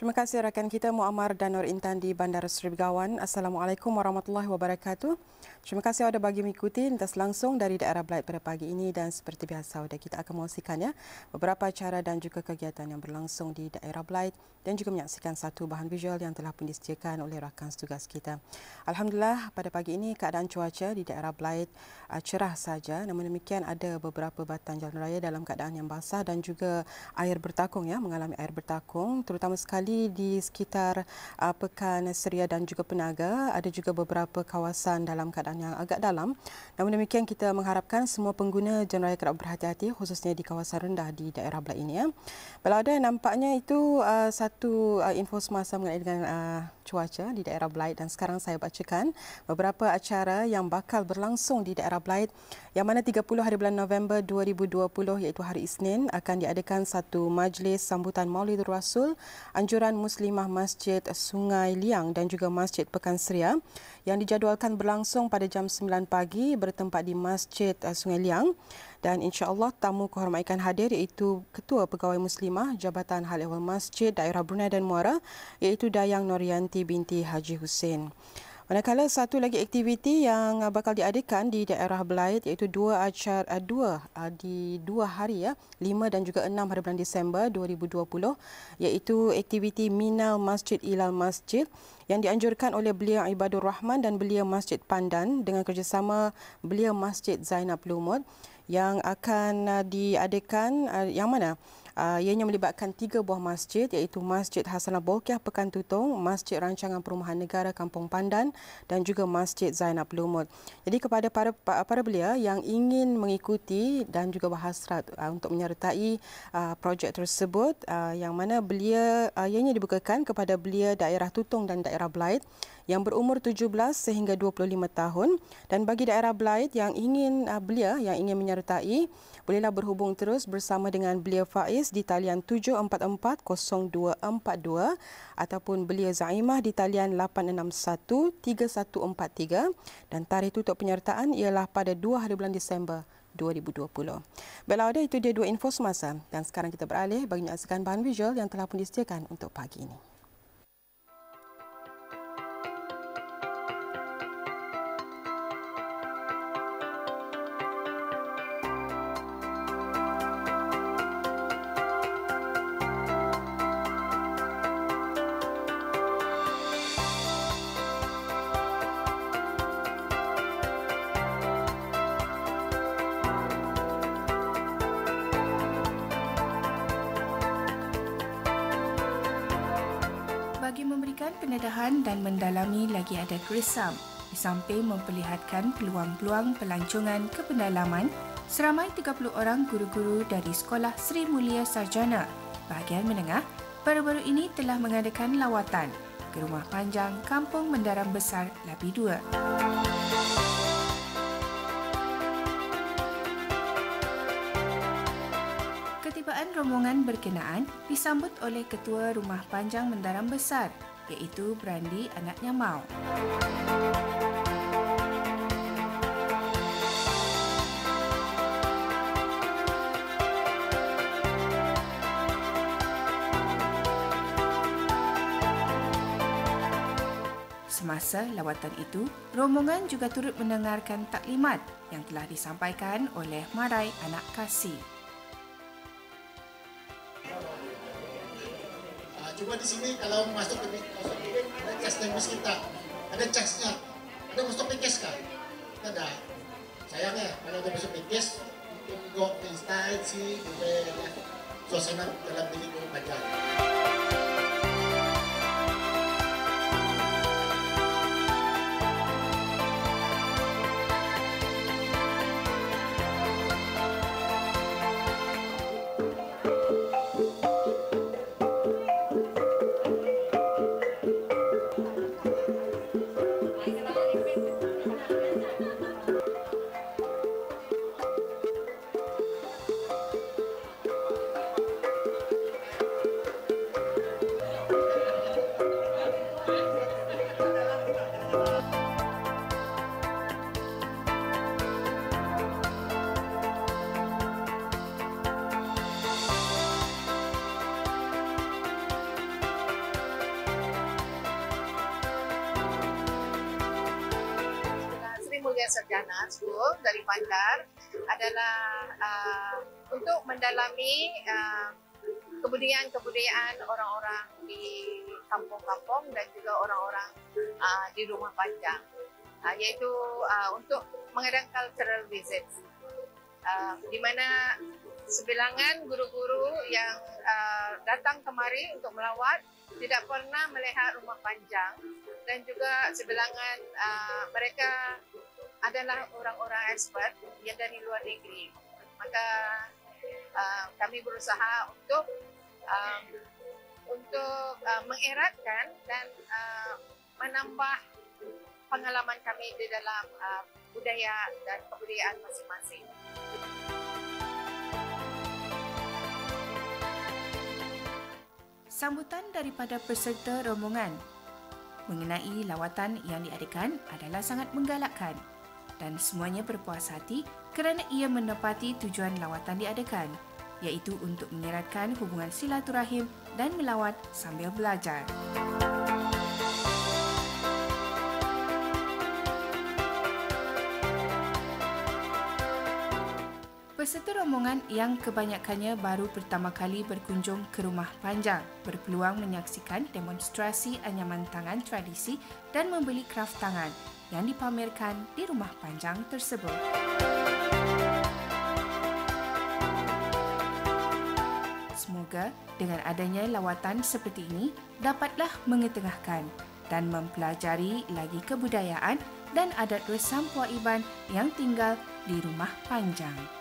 Terima kasih rakan kita Muammar dan Nur Intan di Bandar Seri Begawan. Assalamualaikum warahmatullahi wabarakatuh. Terima kasih sudah bagi mengikuti lintas langsung dari daerah Belait pada pagi ini dan seperti biasa kita akan mengkongsikan beberapa acara dan juga kegiatan yang berlangsung di daerah Belait dan juga menyaksikan satu bahan visual yang telah pun disediakan oleh rakan setugas kita. Alhamdulillah pada pagi ini keadaan cuaca di daerah Belait cerah saja, namun demikian ada beberapa batang jalan raya dalam keadaan yang basah dan juga air bertakung mengalami air bertakung terutama sekali di sekitar Pekan Seria dan juga Penaga. Ada juga beberapa kawasan dalam keadaan yang agak dalam. Namun demikian kita mengharapkan semua pengguna jalan raya kerap berhati-hati khususnya di kawasan rendah di daerah Belait ini. Belada nampaknya itu satu info semasa mengenai dengan cuaca di daerah Belait dan sekarang saya bacakan beberapa acara yang bakal berlangsung di daerah Belait yang mana 30 hari bulan November 2020 iaitu hari Isnin akan diadakan satu majlis sambutan Maulidur Rasul anjuran Muslimah Masjid Sungai Liang dan juga Masjid Pekan Seria yang dijadualkan berlangsung pada jam 9 pagi bertempat di Masjid Sungai Liang dan insya-Allah tamu kehormatan hadir iaitu Ketua Pegawai Muslimah Jabatan Hal Ehwal Masjid Daerah Brunei dan Muara iaitu Dayang Norianti binti Haji Hussein. Manakala satu lagi aktiviti yang bakal diadakan di daerah Belait iaitu dua hari 5 dan juga 6 hari bulan Disember 2020 iaitu aktiviti Minal Masjid Ilal Masjid yang dianjurkan oleh Belia Ibadur Rahman dan Belia Masjid Pandan dengan kerjasama Belia Masjid Zainab Lumut yang akan diadakan yang mana ianya melibatkan 3 buah masjid iaitu Masjid Hasanah Bolkiah Pekan Tutong, Masjid Rancangan Perumahan Negara Kampung Pandan dan juga Masjid Zainab Lumut. Jadi kepada para belia yang ingin mengikuti dan juga berhasrat untuk menyertai projek tersebut yang mana belia ianya dibukakan kepada belia daerah Tutong dan daerah Belait yang berumur 17 sehingga 25 tahun dan bagi daerah Belait yang ingin belia yang ingin menyertai bolehlah berhubung terus bersama dengan Belia Faiz di talian 744-0242 ataupun Belia Zaimah di talian 861-3143 dan tarikh tutup penyertaan ialah pada 2 hari bulan Disember 2020. Baiklah, itu dia 2 info semasa dan sekarang kita beralih bagi menyaksikan bahan visual yang telah pun disediakan untuk pagi ini. Bagi memberikan pendedahan dan mendalami lagi adat resam, di samping memperlihatkan peluang-peluang pelancongan ke pendalaman, seramai 30 orang guru-guru dari Sekolah Sri Mulia Sarjana bahagian menengah baru-baru ini telah mengadakan lawatan ke Rumah Panjang Kampung Mendaram Besar Labi 2. Ketibaan rombongan berkenaan disambut oleh Ketua Rumah Panjang Mendaram Besar iaitu Brandi anaknya Mau. Semasa lawatan itu, rombongan juga turut mendengarkan taklimat yang telah disampaikan oleh Marai Anak Kasih. Cuma di sini kalau masuk ke ada cash tembus kita, ada charge-nya, ada masuk PKS kan? Ada. Sayangnya kalau ada masuk PKS, mungkin go ke instansi, suasana dalam bilik pajak. Mulia Sarjana School dari Bandar adalah untuk mendalami kebudayaan orang-orang di kampung-kampung dan juga orang-orang di rumah panjang, yaitu untuk mengadakan cultural visits, di mana sebilangan guru-guru yang datang kemari untuk melawat tidak pernah melihat rumah panjang, dan juga sebilangan mereka adalah orang-orang expert yang dari luar negeri. Maka kami berusaha untuk mengeratkan dan menambah pengalaman kami di dalam budaya dan kebudayaan masing-masing. Sambutan daripada peserta rombongan mengenai lawatan yang diadakan adalah sangat menggalakkan dan semuanya berpuas hati kerana ia menepati tujuan lawatan diadakan, iaitu untuk mengeratkan hubungan silaturahim dan melawat sambil belajar. Peserta rombongan yang kebanyakannya baru pertama kali berkunjung ke Rumah Panjang berpeluang menyaksikan demonstrasi anyaman tangan tradisi dan membeli kraft tangan yang dipamerkan di Rumah Panjang tersebut. Semoga dengan adanya lawatan seperti ini dapatlah mengetengahkan dan mempelajari lagi kebudayaan dan adat resam Puak Iban yang tinggal di Rumah Panjang.